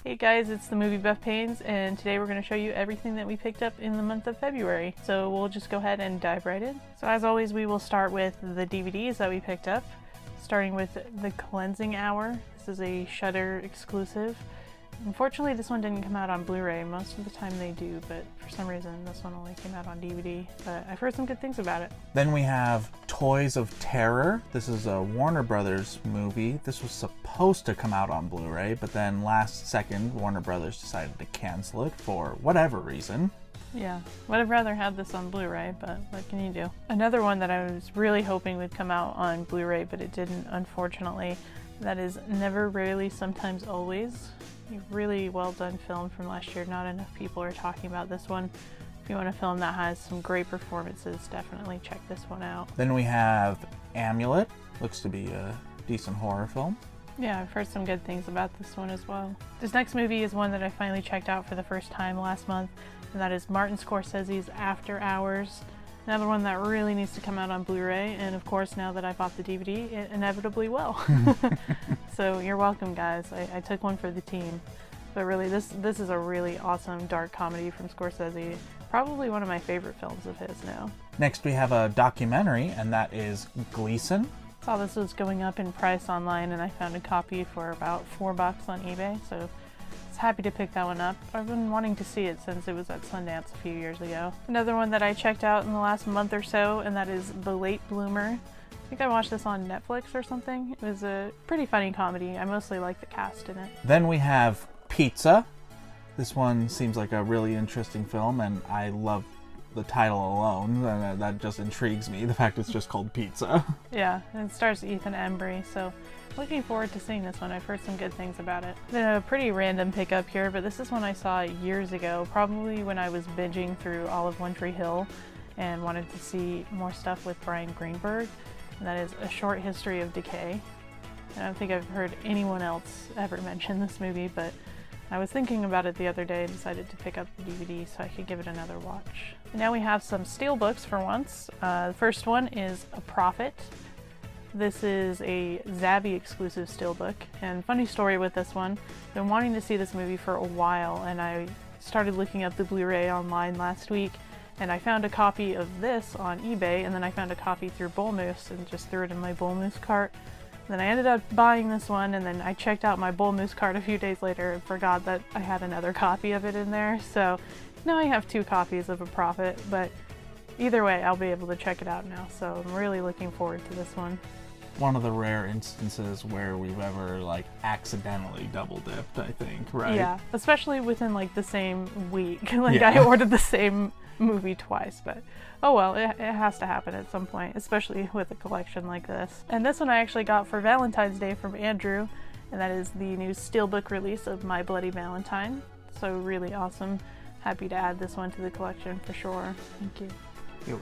Hey guys, it's the Movie Buff Pains, and today we're going to show you everything that we picked up in the month of February. So we'll just go ahead and dive right in. So as always, we will start with the DVDs that we picked up, starting with The Cleansing Hour. This is a Shudder exclusive. Unfortunately, this one didn't come out on Blu-ray. Most of the time they do, but for some reason this one only came out on DVD. But I've heard some good things about it. Then we have Toys of Terror. This is a Warner Brothers movie. This was supposed to come out on Blu-ray, but then last second Warner Brothers decided to cancel it for whatever reason. Yeah, would have rather had this on Blu-ray, but what can you do? Another one that I was really hoping would come out on Blu-ray, but it didn't, unfortunately. That is Never, Rarely, Sometimes, Always. A really well done film from last year. Not enough people are talking about this one. If you want a film that has some great performances, definitely check this one out. Then we have Amulet. Looks to be a decent horror film. Yeah, I've heard some good things about this one as well. This next movie is one that I finally checked out for the first time last month, and that is Martin Scorsese's After Hours. Another one that really needs to come out on Blu-ray, and of course now that I bought the DVD, it inevitably will. So you're welcome, guys. I took one for the team. But really, this is a really awesome dark comedy from Scorsese. Probably one of my favorite films of his now. Next we have a documentary, and that is Gleason. Saw this was going up in price online, and I found a copy for about $4 on eBay, so I was happy to pick that one up. I've been wanting to see it since it was at Sundance a few years ago. Another one that I checked out in the last month or so, and that is The Late Bloomer. I think I watched this on Netflix or something. It was a pretty funny comedy. I mostly like the cast in it. Then we have Pizza. This one seems like a really interesting film, and I love the title alone. That just intrigues me, the fact it's just called Pizza. Yeah, and it stars Ethan Embry, so looking forward to seeing this one. I've heard some good things about it. Then a pretty random pickup here, but this is one I saw years ago, probably when I was binging through all of One Tree Hill and wanted to see more stuff with Brian Greenberg. And that is A Short History of Decay. I don't think I've heard anyone else ever mention this movie, but I was thinking about it the other day and decided to pick up the DVD so I could give it another watch. And now we have some Steelbooks for once. The first one is A Prophet. This is a Zabi exclusive Steelbook, and funny story with this one, I've been wanting to see this movie for a while, and I started looking up the Blu-ray online last week, and I found a copy of this on eBay, and then I found a copy through Bull Moose and just threw it in my Bull Moose cart. Then I ended up buying this one, and then I checked out my Bull Moose cart a few days later and forgot that I had another copy of it in there. So now I have 2 copies of A Prophet, but either way I'll be able to check it out now, so I'm really looking forward to this one. One of the rare instances where we've ever accidentally double dipped, I think, right? Yeah, especially within the same week. Yeah. I ordered the same movie twice, but oh well, it has to happen at some point, especially with a collection like this. And this one I actually got for Valentine's Day from Andrew, and that is the new Steelbook release of My Bloody Valentine. So really awesome. Happy to add this one to the collection for sure. Thank you. You're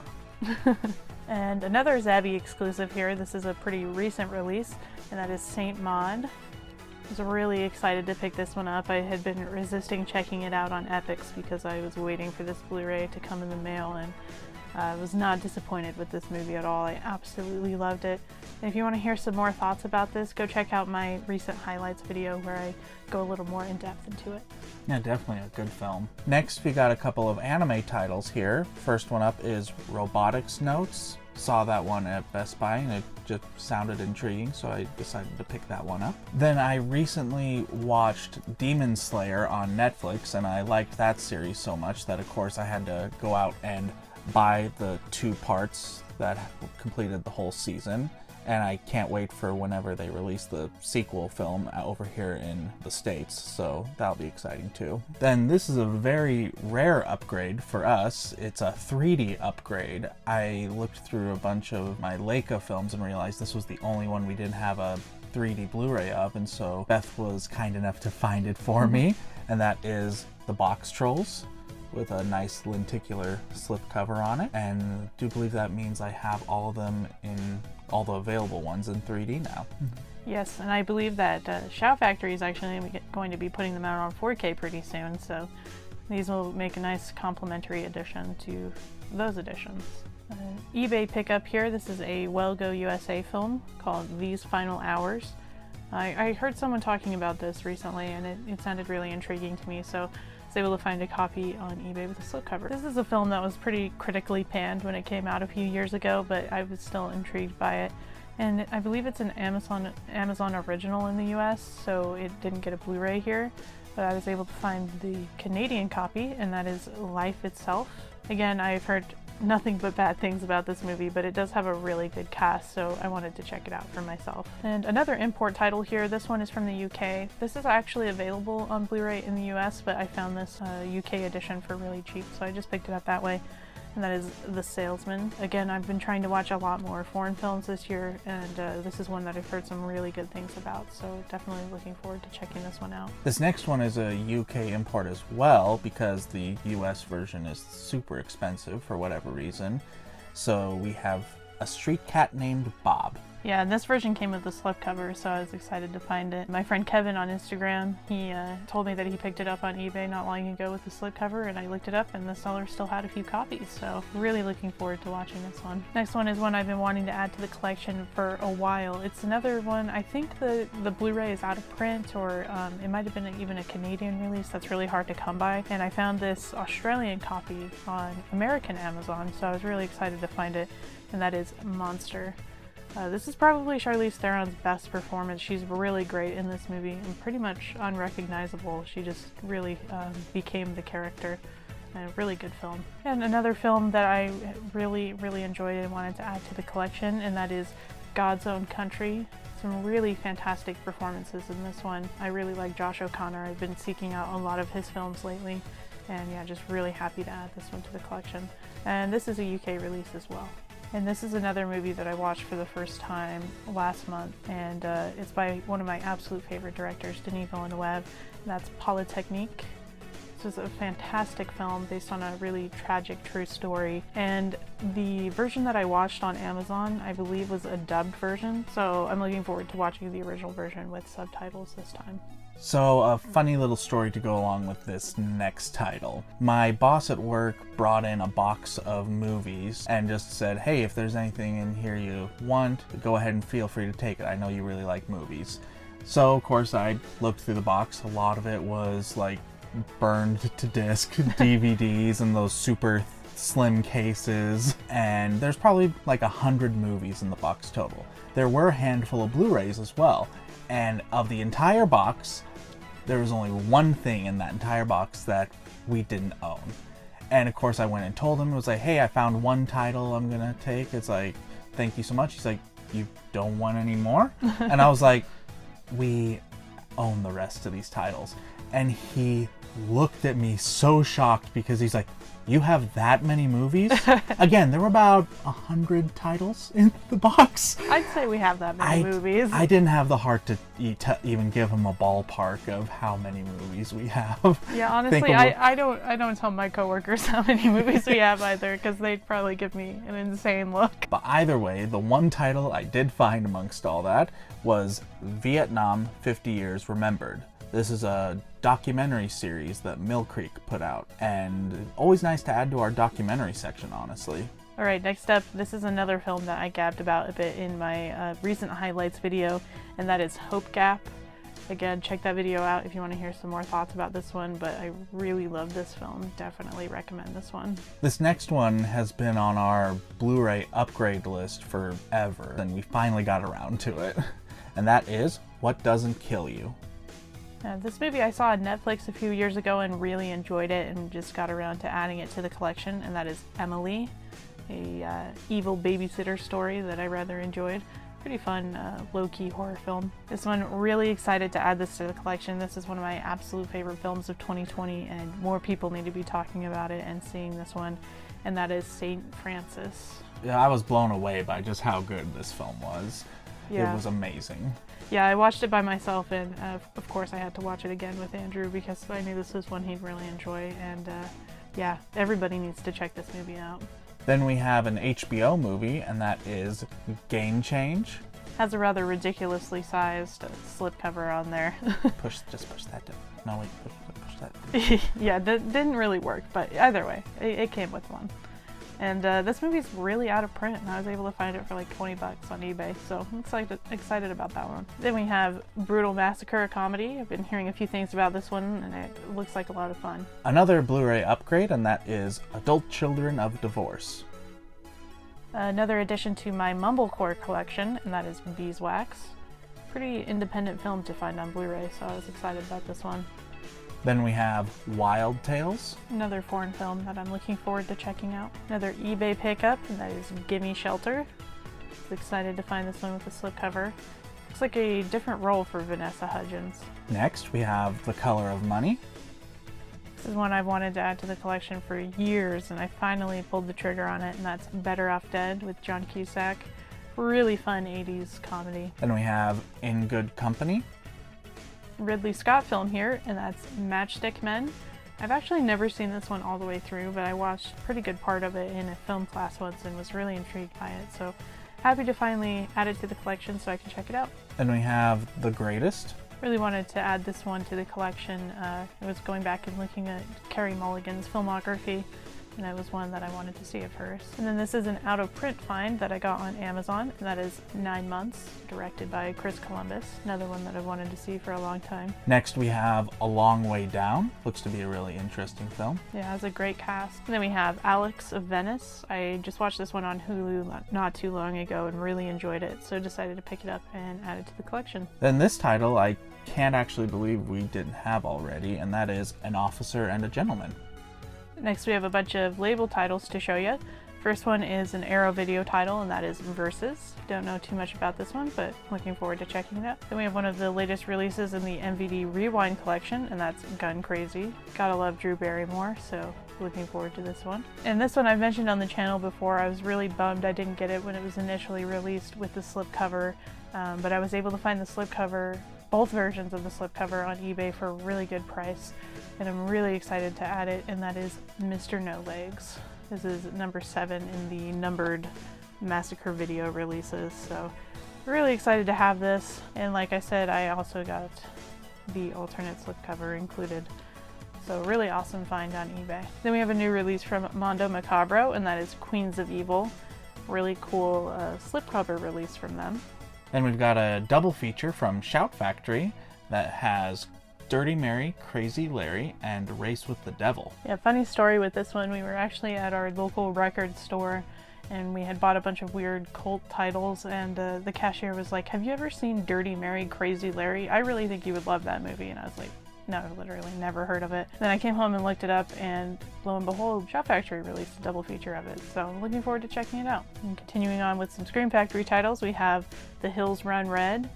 welcome. And another Zabi exclusive here. This is a pretty recent release, and that is Saint Maud. I was really excited to pick this one up. I had been resisting checking it out on Epix because I was waiting for this Blu-ray to come in the mail, and I was not disappointed with this movie at all. I absolutely loved it. And if you want to hear some more thoughts about this, go check out my recent highlights video where I go a little more in depth into it. Yeah, definitely a good film. Next, we got a couple of anime titles here. First one up is Robotics Notes. Saw that one at Best Buy and it just sounded intriguing, so I decided to pick that one up. Then I recently watched Demon Slayer on Netflix, and I liked that series so much that of course I had to go out and buy the 2 parts that completed the whole season. And I can't wait for whenever they release the sequel film over here in the States, so that'll be exciting too. Then this is a very rare upgrade for us. It's a 3D upgrade. I looked through a bunch of my Leica films and realized this was the only one we didn't have a 3D Blu-ray of, and so Beth was kind enough to find it for me, and that is The Box Trolls, with a nice lenticular slipcover on it, and I do believe that means I have all of them in all the available ones in 3D now. Yes, and I believe that Shout Factory is actually going to be putting them out on 4K pretty soon, so these will make a nice complementary addition to those editions. eBay pickup here. This is a Well Go USA film called These Final Hours. I heard someone talking about this recently, and it sounded really intriguing to me, so I was able to find a copy on eBay with a slipcover. This is a film that was pretty critically panned when it came out a few years ago, but I was still intrigued by it. And I believe it's an Amazon original in the US, so it didn't get a Blu-ray here. But I was able to find the Canadian copy, and that is Life Itself. Again, I've heard nothing but bad things about this movie, but it does have a really good cast, so I wanted to check it out for myself. And another import title here, this one is from the UK. This is actually available on Blu-ray in the US, but I found this UK edition for really cheap, so I just picked it up that way. And that is The Salesman. Again, I've been trying to watch a lot more foreign films this year, and this is one that I've heard some really good things about, so definitely looking forward to checking this one out. This next one is a UK import as well, because the US version is super expensive for whatever reason. So we have A Street Cat Named Bob. Yeah, and this version came with the slipcover, so I was excited to find it. My friend Kevin on Instagram, he told me that he picked it up on eBay not long ago with the slipcover, and I looked it up, and the seller still had a few copies, so really looking forward to watching this one. Next one is one I've been wanting to add to the collection for a while. It's another one, I think the Blu-ray is out of print, or it might have been even a Canadian release that's really hard to come by, and I found this Australian copy on American Amazon, so I was really excited to find it, and that is Monster. This is probably Charlize Theron's best performance. She's really great in this movie and pretty much unrecognizable. She just really became the character. A really good film. And another film that I really enjoyed and wanted to add to the collection, and that is God's Own Country. Some really fantastic performances in this one. I really like Josh O'Connor. I've been seeking out a lot of his films lately, and yeah, just really happy to add this one to the collection. And this is a UK release as well. And this is another movie that I watched for the first time last month, and it's by one of my absolute favorite directors, Denis Villeneuve, and that's Polytechnique. This is a fantastic film based on a really tragic true story, and the version that I watched on Amazon, I believe, was a dubbed version, so I'm looking forward to watching the original version with subtitles this time. So a funny little story to go along with this next title. My boss at work brought in a box of movies and just said, hey, if there's anything in here you want, go ahead and feel free to take it. I know you really like movies. So of course I looked through the box. A lot of it was like burned to disc DVDs and those super slim cases, and there's probably like 100 movies in the box total. There were a handful of Blu-rays as well, and of the entire box, there was only one thing in that entire box that we didn't own. And of course I went and told him, it was like, hey, I found one title I'm gonna take. It's like, thank you so much. He's like, you don't want any more? And I was like, we own the rest of these titles. And he looked at me so shocked because he's like, you have that many movies? Again, there were about 100 titles in the box. I'd say we have that many movies. I didn't have the heart to even give him a ballpark of how many movies we have. Yeah, honestly, I don't tell my coworkers how many movies we have either, because they'd probably give me an insane look. But either way, the one title I did find amongst all that was Vietnam 50 Years Remembered. This is a documentary series that Mill Creek put out, and always nice to add to our documentary section, honestly. Alright, next up, this is another film that I gabbed about a bit in my recent highlights video, and that is Hope Gap. Again, check that video out if you want to hear some more thoughts about this one, but I really love this film. Definitely recommend this one. This next one has been on our Blu-ray upgrade list forever, and we finally got around to it. And that is What Doesn't Kill You. This movie I saw on Netflix a few years ago and really enjoyed it, and just got around to adding it to the collection, and that is Emily, a evil babysitter story that I rather enjoyed. Pretty fun, low-key horror film. This one, really excited to add this to the collection. This is one of my absolute favorite films of 2020, and more people need to be talking about it and seeing this one, and that is St. Francis. Yeah, I was blown away by just how good this film was. Yeah. It was amazing. Yeah, I watched it by myself, and of course I had to watch it again with Andrew because I knew this was one he'd really enjoy, and yeah, everybody needs to check this movie out. Then we have an HBO movie, and that is Game Change. Has a rather ridiculously sized slipcover on there. Just push that down. No, wait, push that. Yeah, that didn't really work, but either way, it came with one. And this movie's really out of print, and I was able to find it for like 20 bucks on eBay, so I'm excited about that one. Then we have Brutal Massacre, a comedy. I've been hearing a few things about this one, and it looks like a lot of fun. Another Blu-ray upgrade, and that is Adult Children of Divorce. Another addition to my Mumblecore collection, and that is Beeswax. Pretty independent film to find on Blu-ray, so I was excited about this one. Then we have Wild Tales. Another foreign film that I'm looking forward to checking out. Another eBay pickup, and that is Gimme Shelter. I was excited to find this one with the slipcover. Looks like a different role for Vanessa Hudgens. Next, we have The Color of Money. This is one I've wanted to add to the collection for years, and I finally pulled the trigger on it, and that's Better Off Dead with John Cusack. Really fun 80s comedy. Then we have In Good Company. Ridley Scott film here, and that's Matchstick Men. I've actually never seen this one all the way through, but I watched a pretty good part of it in a film class once and was really intrigued by it, so happy to finally add it to the collection so I can check it out. Then we have The Greatest. Really wanted to add this one to the collection. I was going back and looking at Carey Mulligan's filmography, and it was one that I wanted to see at first. And then this is an out-of-print find that I got on Amazon, and that is 9 Months, directed by Chris Columbus. Another one that I've wanted to see for a long time. Next we have A Long Way Down. Looks to be a really interesting film. Yeah, it has a great cast. And then we have Alex of Venice. I just watched this one on Hulu not too long ago and really enjoyed it, so decided to pick it up and add it to the collection. Then this title I can't actually believe we didn't have already, and that is An Officer and a Gentleman. Next we have a bunch of label titles to show you. First one is an Arrow Video title, and that is Versus. Don't know too much about this one, but looking forward to checking it out. Then we have one of the latest releases in the MVD Rewind collection, and that's Gun Crazy. Gotta love Drew Barrymore, so looking forward to this one. And this one I've mentioned on the channel before. I was really bummed I didn't get it when it was initially released with the slipcover, but I was able to find the slipcover, both versions of the slipcover on eBay for a really good price, and I'm really excited to add it, and that is Mr. No Legs. This is number 7 in the numbered Massacre video releases, so really excited to have this. And like I said, I also got the alternate slipcover included, so really awesome find on eBay. Then we have a new release from Mondo Macabro, and that is Queens of Evil. Really cool slipcover release from them. Then we've got a double feature from Shout Factory that has Dirty Mary, Crazy Larry, and Race with the Devil. Yeah, funny story with this one. We were actually at our local record store, and we had bought a bunch of weird cult titles, and the cashier was like, "Have you ever seen Dirty Mary, Crazy Larry? I really think you would love that movie." And I was like, no, literally never heard of it. Then I came home and looked it up, and lo and behold, Shout Factory released a double feature of it, so I'm looking forward to checking it out. And continuing on with some Scream Factory titles, we have The Hills Run Red.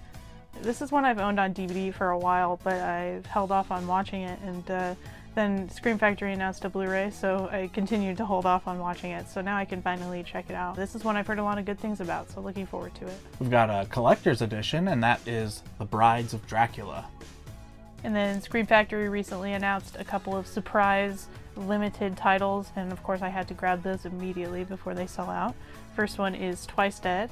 This is one I've owned on DVD for a while, but I've held off on watching it, and then Scream Factory announced a Blu-ray, so I continued to hold off on watching it, so now I can finally check it out. This is one I've heard a lot of good things about, so looking forward to it. We've got a collector's edition, and that is The Brides of Dracula. And then Scream Factory recently announced a couple of surprise limited titles, and of course I had to grab those immediately before they sell out. First one is Twice Dead.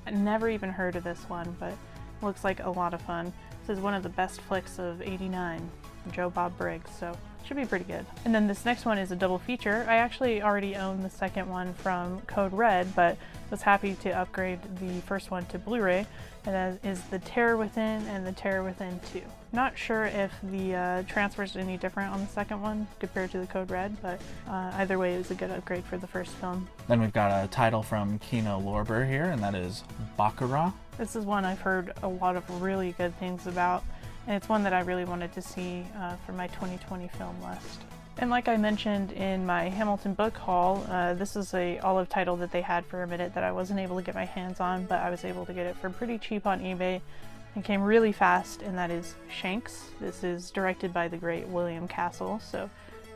Never even heard of this one, but looks like a lot of fun. This is one of the best flicks of '89, Joe Bob Briggs, so should be pretty good. And then this next one is a double feature. I actually already own the second one from Code Red, but was happy to upgrade the first one to Blu-ray, and that is The Terror Within and The Terror Within 2. Not sure if the transfer's any different on the second one compared to the Code Red, but either way it was a good upgrade for the first film. Then we've got a title from Kino Lorber here, and that is Baccarat. This is one I've heard a lot of really good things about, and it's one that I really wanted to see for my 2020 film list. And like I mentioned in my Hamilton book haul, this is a olive title that they had for a minute that I wasn't able to get my hands on, but I was able to get it for pretty cheap on eBay. It came really fast, and that is Shanks. This is directed by the great William Castle, so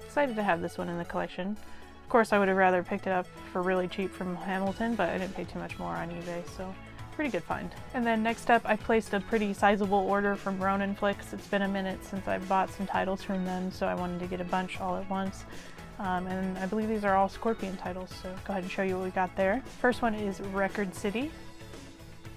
excited to have this one in the collection. Of course, I would have rather picked it up for really cheap from Hamilton, but I didn't pay too much more on eBay, so pretty good find. And then next up, I placed a pretty sizable order from Ronin Flicks. It's been a minute since I bought some titles from them, so I wanted to get a bunch all at once. And I believe these are all Scorpion titles, so go ahead and show you what we got there. First one is Record City.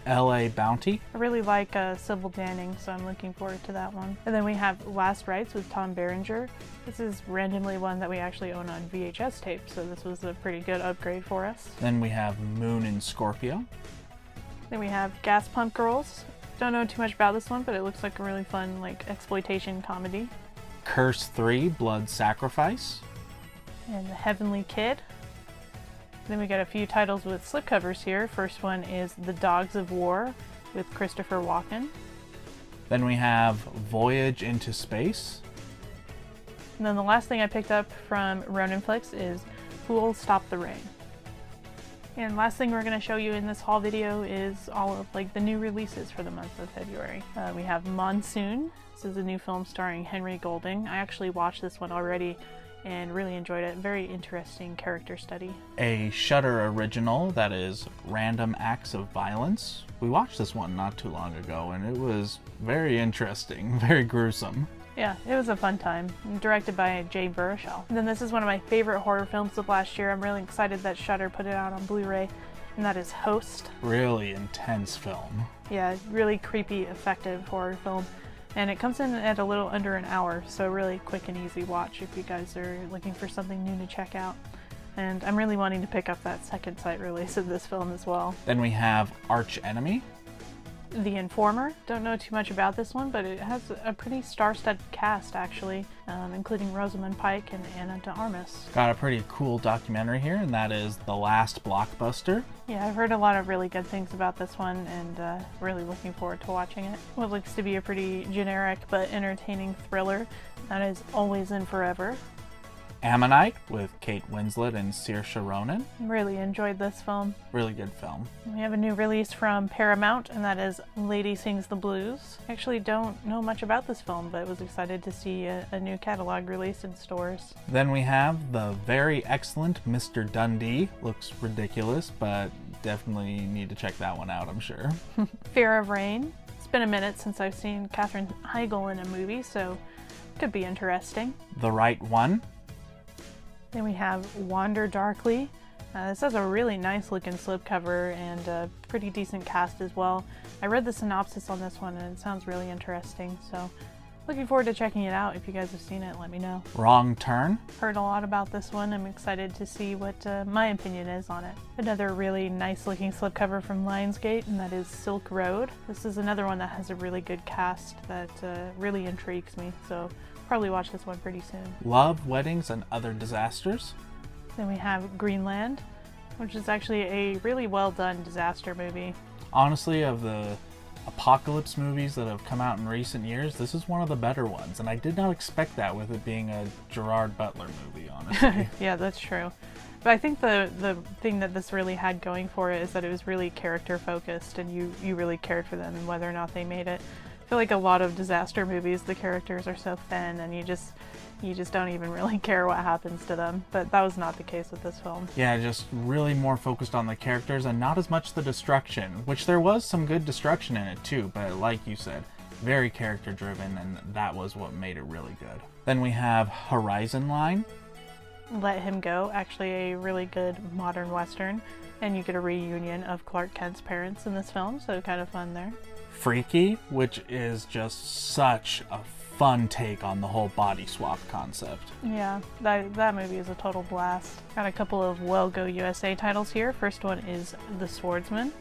LA Bounty. I really like Sybil Danning, so I'm looking forward to that one. And then we have Last Rites with Tom Berenger. This is randomly one that we actually own on VHS tape, so this was a pretty good upgrade for us. Then we have Moon and Scorpio. Then we have Gas Pump Girls. Don't know too much about this one, but it looks like a really fun exploitation comedy. Curse 3, Blood Sacrifice. And The Heavenly Kid. Then we got a few titles with slipcovers here. First one is The Dogs of War with Christopher Walken. Then we have Voyage into Space. And then the last thing I picked up from Roninflix is Who'll Stop the Rain. And last thing we're going to show you in this haul video is all of the new releases for the month of February. We have Monsoon. This is a new film starring Henry Golding. I actually watched this one already and really enjoyed it. Very interesting character study. A Shudder original that is Random Acts of Violence. We watched this one not too long ago and it was very interesting, very gruesome. Yeah, it was a fun time. Directed by Jay Baruchel. And then this is one of my favorite horror films of last year. I'm really excited that Shudder put it out on Blu-ray, and that is Host. Really intense film. Yeah, really creepy, effective horror film. And it comes in at a little under an hour, so really quick and easy watch if you guys are looking for something new to check out. And I'm really wanting to pick up that second sight release of this film as well. Then we have Arch Enemy. The Informer. Don't know too much about this one, but it has a pretty star-studded cast actually, including Rosamund Pike and Ana de Armas. Got a pretty cool documentary here, and that is The Last Blockbuster. Yeah, I've heard a lot of really good things about this one and really looking forward to watching it. What looks to be a pretty generic but entertaining thriller, that is Always and Forever. Ammonite with Kate Winslet and Saoirse Ronan. Really enjoyed this film. Really good film. We have a new release from Paramount, and that is Lady Sings the Blues. I actually don't know much about this film, but was excited to see a new catalog released in stores. Then we have the very excellent Mr. Dundee. Looks ridiculous, but definitely need to check that one out, I'm sure. Fear of Rain. It's been a minute since I've seen Katherine Heigl in a movie, so could be interesting. The Right One. Then we have Wander Darkly. This has a really nice looking slipcover and a pretty decent cast as well. I read the synopsis on this one and it sounds really interesting, so looking forward to checking it out. If you guys have seen it, let me know. Wrong Turn. Heard a lot about this one. I'm excited to see what my opinion is on it. Another really nice looking slipcover from Lionsgate, and that is Silk Road. This is another one that has a really good cast that really intrigues me, so probably watch this one pretty soon. Love, Weddings, and Other Disasters. Then we have Greenland, which is actually a really well done disaster movie. Honestly, of the apocalypse movies that have come out in recent years, this is one of the better ones, and I did not expect that with it being a Gerard Butler movie, honestly. Yeah, that's true. But I think the thing that this really had going for it is that it was really character focused, and you really cared for them and whether or not they made it. I feel like a lot of disaster movies, the characters are so thin and you just don't even really care what happens to them. But that was not the case with this film. Yeah, just really more focused on the characters and not as much the destruction, which there was some good destruction in it too, but like you said, very character driven, and that was what made it really good. Then we have Horizon Line. Let Him Go, actually a really good modern western, and you get a reunion of Clark Kent's parents in this film, so kind of fun there. Freaky, which is just such a fun take on the whole body swap concept. Yeah, that movie is a total blast. Got a couple of Well Go USA titles here. First one is The Swordsman.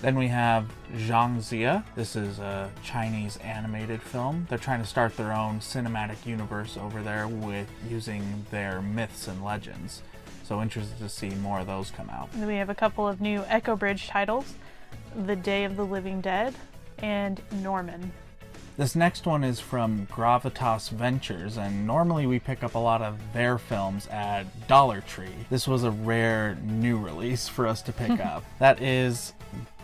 Then we have Zhang Zia. This is a Chinese animated film. They're trying to start their own cinematic universe over there with using their myths and legends. So interested to see more of those come out. And then we have a couple of new Echo Bridge titles, The Day of the Living Dead and Norman. This next one is from Gravitas Ventures, and normally we pick up a lot of their films at Dollar Tree. This was a rare new release for us to pick up. That is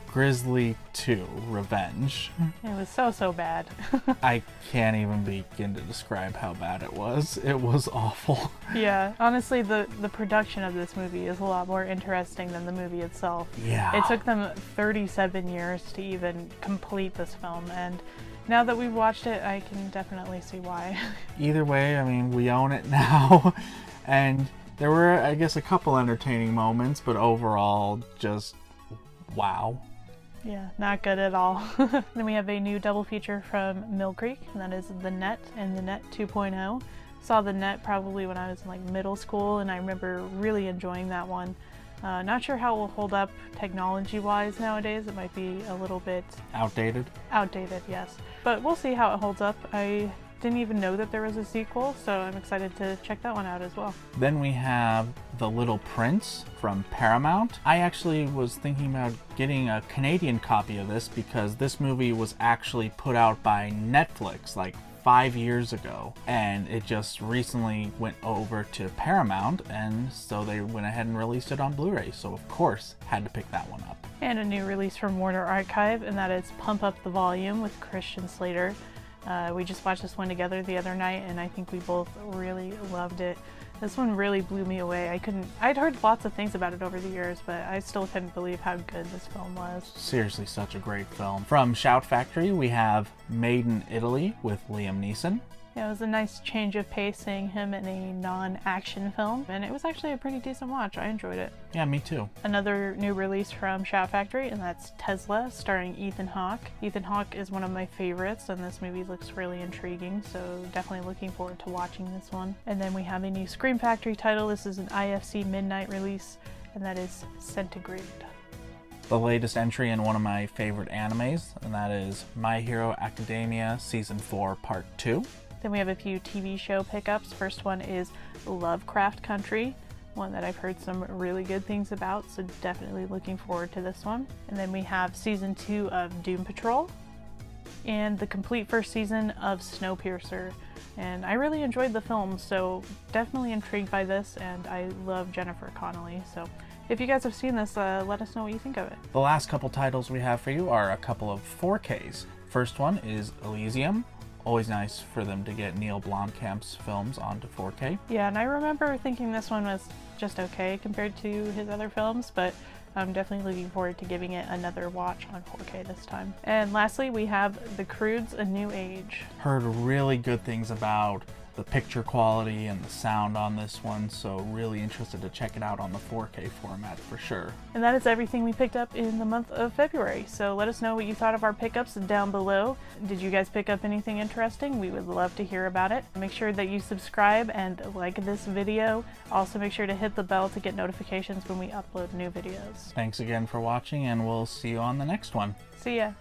Grizzly 2 Revenge. It was so bad. I can't even begin to describe how bad it was. It was awful. Yeah, honestly, the production of this movie is a lot more interesting than the movie itself. Yeah. It took them 37 years to even complete this film, and now that we've watched it, I can definitely see why. Either way, I mean, we own it now, and there were, I guess, a couple entertaining moments, but overall, just wow. Yeah, not good at all. Then we have a new double feature from Mill Creek, and that is The Net and The Net 2.0. Saw The Net probably when I was in like middle school, and I remember really enjoying that one. Not sure how it will hold up technology-wise nowadays. It might be a little bit Outdated? Outdated, yes. But we'll see how it holds up. I didn't even know that there was a sequel, so I'm excited to check that one out as well. Then we have The Little Prince from Paramount. I actually was thinking about getting a Canadian copy of this because this movie was actually put out by Netflix like 5 years ago, and it just recently went over to Paramount, and so they went ahead and released it on Blu-ray, so of course had to pick that one up. And a new release from Warner Archive, and that is Pump Up the Volume with Christian Slater. We just watched this one together the other night, and I think we both really loved it. This one really blew me away. I'd heard lots of things about it over the years, but I still couldn't believe how good this film was. Seriously, such a great film. From Shout Factory, we have Made in Italy with Liam Neeson. Yeah, it was a nice change of pace seeing him in a non-action film, and it was actually a pretty decent watch. I enjoyed it. Yeah, me too. Another new release from Shout Factory, and that's Tesla, starring Ethan Hawke. Ethan Hawke is one of my favorites, and this movie looks really intriguing, so definitely looking forward to watching this one. And then we have a new Scream Factory title. This is an IFC Midnight release, and that is Centigrade. The latest entry in one of my favorite animes, and that is My Hero Academia Season 4 Part 2. Then we have a few TV show pickups. First one is Lovecraft Country, one that I've heard some really good things about, so definitely looking forward to this one. And then we have Season 2 of Doom Patrol and the complete first season of Snowpiercer. And I really enjoyed the film, so definitely intrigued by this, and I love Jennifer Connelly. So if you guys have seen this, let us know what you think of it. The last couple titles we have for you are a couple of 4Ks. First one is Elysium. Always nice for them to get Neil Blomkamp's films onto 4K. Yeah, and I remember thinking this one was just okay compared to his other films, but I'm definitely looking forward to giving it another watch on 4K this time. And lastly, we have The Croods: A New Age. Heard really good things about the picture quality and the sound on this one, so really interested to check it out on the 4K format for sure. And that is everything we picked up in the month of February. So let us know what you thought of our pickups down below. Did you guys pick up anything interesting? We would love to hear about it. Make sure that you subscribe and like this video. Also make sure to hit the bell to get notifications when we upload new videos. Thanks again for watching, and we'll see you on the next one. See ya.